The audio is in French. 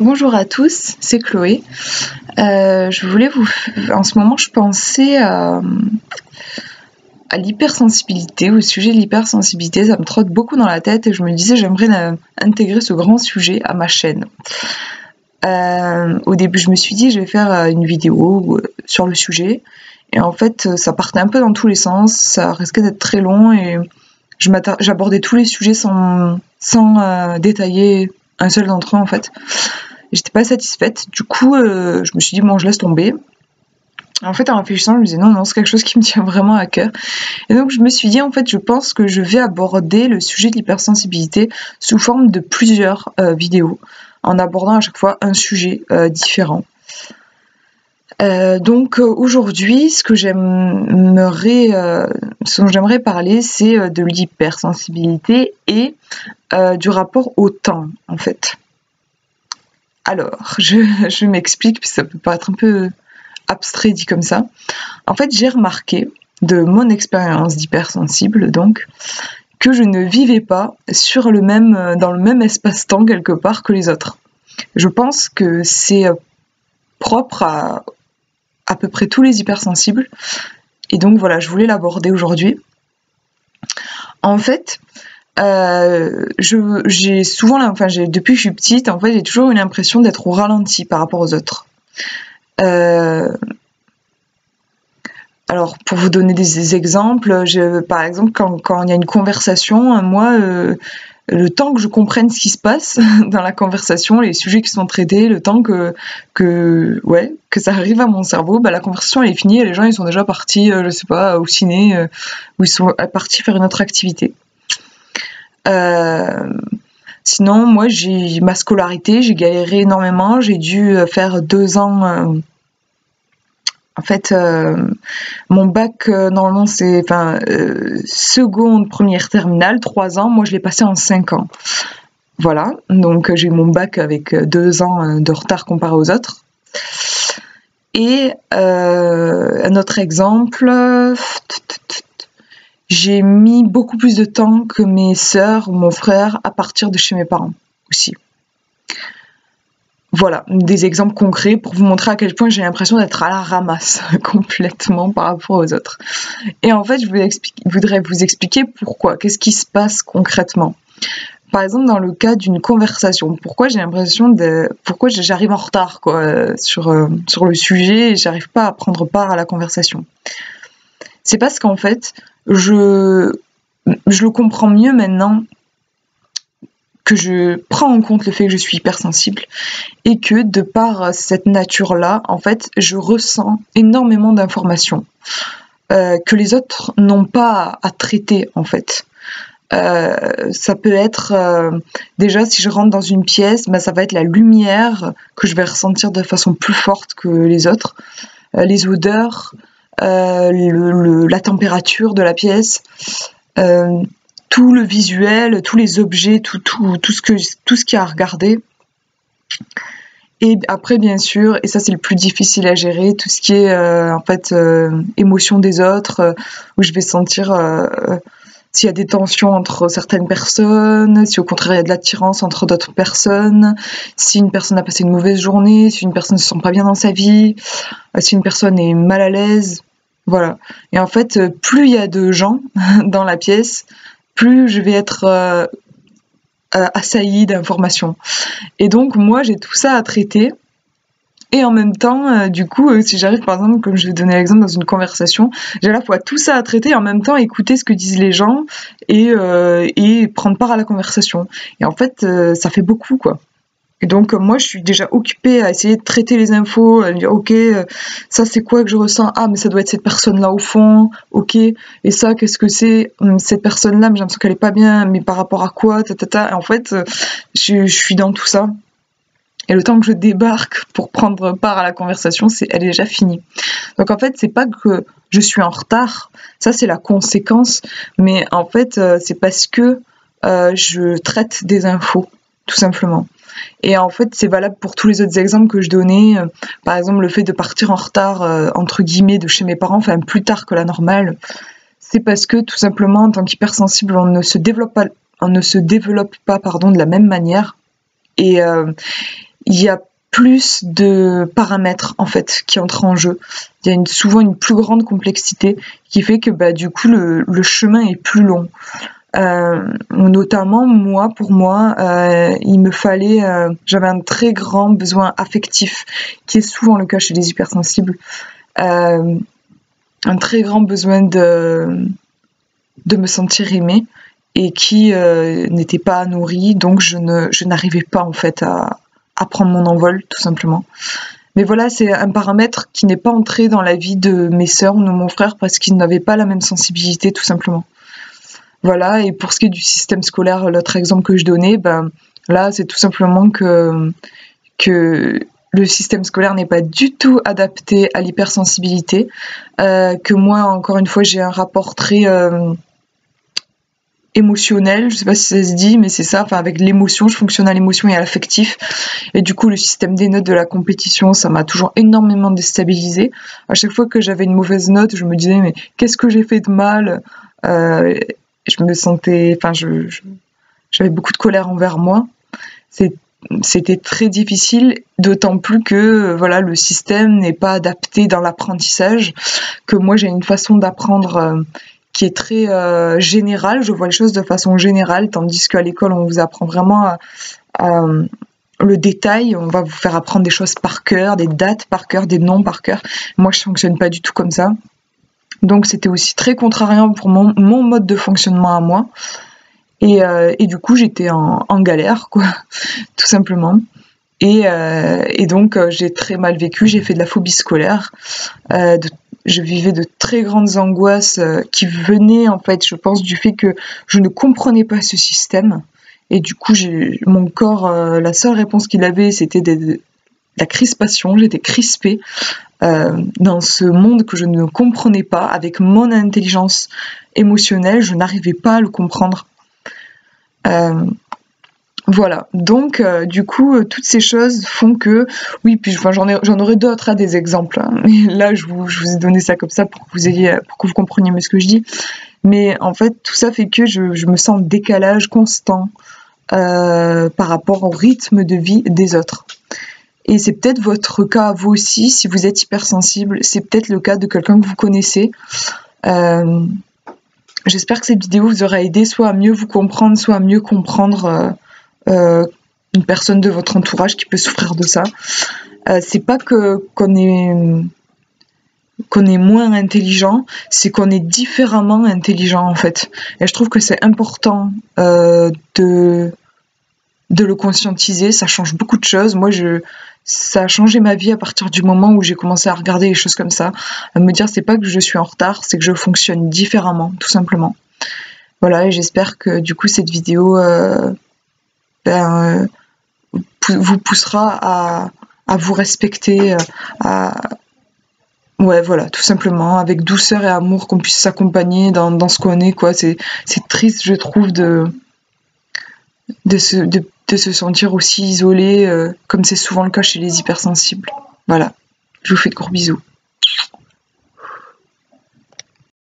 Bonjour à tous, c'est Chloé. Je voulais vous... En ce moment, je pensais à l'hypersensibilité, au sujet de l'hypersensibilité. Ça me trotte beaucoup dans la tête et je me disais j'aimerais intégrer ce grand sujet à ma chaîne. Au début, je me suis dit je vais faire une vidéo sur le sujet. Et en fait, ça partait un peu dans tous les sens, ça risquait d'être très long et j'abordais tous les sujets sans détailler un seul d'entre eux en fait. J'étais pas satisfaite, du coup je me suis dit bon je laisse tomber. En fait en réfléchissant je me disais non c'est quelque chose qui me tient vraiment à cœur. Et donc je me suis dit en fait je pense que je vais aborder le sujet de l'hypersensibilité sous forme de plusieurs vidéos, en abordant à chaque fois un sujet différent. Donc aujourd'hui ce dont j'aimerais parler c'est de l'hypersensibilité et du rapport au temps en fait. Alors, je m'explique, puis ça peut paraître un peu abstrait dit comme ça. En fait, j'ai remarqué, de mon expérience d'hypersensible donc, que je ne vivais pas dans le même espace-temps quelque part que les autres. Je pense que c'est propre à peu près tous les hypersensibles, et donc voilà, je voulais l'aborder aujourd'hui. En fait, depuis que je suis petite, en fait, j'ai toujours eu l'impression d'être au ralenti par rapport aux autres. Alors, pour vous donner des exemples, par exemple, quand il y a une conversation, moi, le temps que je comprenne ce qui se passe dans la conversation, les sujets qui sont traités, le temps que ça arrive à mon cerveau, la conversation elle est finie et les gens ils sont déjà partis, je sais pas, au ciné, ou ils sont partis faire une autre activité. Sinon, moi, ma scolarité, j'ai galéré énormément. J'ai dû faire 2 ans. En fait, mon bac, normalement, c'est seconde, première, terminale, 3 ans. Moi, je l'ai passé en 5 ans. Voilà. Donc, j'ai eu mon bac avec 2 ans de retard comparé aux autres. Et un autre exemple... J'ai mis beaucoup plus de temps que mes sœurs ou mon frère à partir de chez mes parents aussi. Voilà, des exemples concrets pour vous montrer à quel point j'ai l'impression d'être à la ramasse complètement par rapport aux autres. Et en fait, je voudrais vous expliquer pourquoi, qu'est-ce qui se passe concrètement. Par exemple, dans le cas d'une conversation, pourquoi j'arrive en retard sur le sujet et j'arrive pas à prendre part à la conversation. C'est parce qu'en fait, je le comprends mieux maintenant que je prends en compte le fait que je suis hypersensible et que de par cette nature-là, en fait, je ressens énormément d'informations que les autres n'ont pas à traiter, en fait. Ça peut être déjà si je rentre dans une pièce, ça va être la lumière que je vais ressentir de façon plus forte que les autres, les odeurs, la température de la pièce, tout le visuel, tous les objets, tout ce qu'il y a à regarder. Et après, bien sûr, et ça c'est le plus difficile à gérer, tout ce qui est émotion des autres, où je vais sentir s'il y a des tensions entre certaines personnes, si au contraire il y a de l'attirance entre d'autres personnes, si une personne a passé une mauvaise journée, si une personne ne se sent pas bien dans sa vie, si une personne est mal à l'aise, voilà. Et en fait, plus il y a de gens dans la pièce, plus je vais être assaillie d'informations. Et donc moi j'ai tout ça à traiter. Et en même temps, du coup, si j'arrive par exemple, comme je vais donner l'exemple dans une conversation, j'ai à la fois tout ça à traiter et en même temps écouter ce que disent les gens et prendre part à la conversation. Et en fait, ça fait beaucoup, quoi. Et donc moi, je suis déjà occupée à essayer de traiter les infos, à me dire ok, ça c'est quoi que je ressens? Ah, mais ça doit être cette personne-là au fond, ok. Et ça, qu'est-ce que c'est? Cette personne-là, mais j'ai l'impression qu'elle est pas bien, mais par rapport à quoi? Et en fait, je suis dans tout ça. Et le temps que je débarque pour prendre part à la conversation, elle est déjà finie. Donc en fait, c'est pas que je suis en retard, ça c'est la conséquence, mais en fait, c'est parce que je traite des infos, tout simplement. Et en fait, c'est valable pour tous les autres exemples que je donnais. Par exemple, le fait de partir en retard, entre guillemets, de chez mes parents, enfin plus tard que la normale, c'est parce que tout simplement, en tant qu'hypersensible, on ne se développe pas de la même manière. Et il y a plus de paramètres en fait qui entrent en jeu. Il y a souvent une plus grande complexité qui fait que du coup le chemin est plus long. Notamment pour moi, il me fallait, j'avais un très grand besoin affectif, qui est souvent le cas chez les hypersensibles, un très grand besoin de me sentir aimée et qui n'était pas nourri, donc je n'arrivais pas en fait à prendre mon envol tout simplement. Mais voilà, c'est un paramètre qui n'est pas entré dans la vie de mes sœurs ou de mon frère parce qu'ils n'avaient pas la même sensibilité tout simplement. Voilà, et pour ce qui est du système scolaire, l'autre exemple que je donnais, là c'est tout simplement que le système scolaire n'est pas du tout adapté à l'hypersensibilité, que moi encore une fois j'ai un rapport très émotionnel, je sais pas si ça se dit, mais c'est ça, enfin avec l'émotion, je fonctionne à l'émotion et à l'affectif, et du coup le système des notes de la compétition, ça m'a toujours énormément déstabilisée. À chaque fois que j'avais une mauvaise note, je me disais mais qu'est-ce que j'ai fait de mal, je me sentais, enfin j'avais beaucoup de colère envers moi. C'était très difficile, d'autant plus que voilà, le système n'est pas adapté dans l'apprentissage, que moi j'ai une façon d'apprendre qui est très générale, je vois les choses de façon générale, tandis qu'à l'école on vous apprend vraiment le détail, on va vous faire apprendre des choses par cœur, des dates par cœur, des noms par cœur. Moi je fonctionne pas du tout comme ça. Donc c'était aussi très contrariant pour mon mode de fonctionnement à moi. Et du coup j'étais en galère, quoi, tout simplement. Et donc j'ai très mal vécu, j'ai fait de la phobie scolaire. Je vivais de très grandes angoisses qui venaient en fait, je pense, du fait que je ne comprenais pas ce système. Et du coup mon corps, la seule réponse qu'il avait, c'était la crispation, j'étais crispée dans ce monde que je ne comprenais pas, avec mon intelligence émotionnelle, je n'arrivais pas à le comprendre. Voilà, donc du coup toutes ces choses font que, oui, puis j'en aurais d'autres, des exemples, hein. Mais là je vous ai donné ça comme ça pour que vous compreniez mieux ce que je dis. Mais en fait tout ça fait que je me sens en décalage constant par rapport au rythme de vie des autres. Et c'est peut-être votre cas à vous aussi, si vous êtes hypersensible, c'est peut-être le cas de quelqu'un que vous connaissez. J'espère que cette vidéo vous aura aidé soit à mieux vous comprendre, soit à mieux comprendre une personne de votre entourage qui peut souffrir de ça. C'est pas qu'on est moins intelligent, c'est qu'on est différemment intelligent en fait. Et je trouve que c'est important de le conscientiser, ça change beaucoup de choses. Moi, ça a changé ma vie à partir du moment où j'ai commencé à regarder les choses comme ça, à me dire c'est pas que je suis en retard, c'est que je fonctionne différemment, tout simplement. Voilà, et j'espère que du coup cette vidéo vous poussera à vous respecter, ouais, voilà, tout simplement, avec douceur et amour, qu'on puisse s'accompagner dans ce qu'on est, quoi. C'est triste, je trouve, de se sentir aussi isolé, comme c'est souvent le cas chez les hypersensibles. Voilà, je vous fais de gros bisous.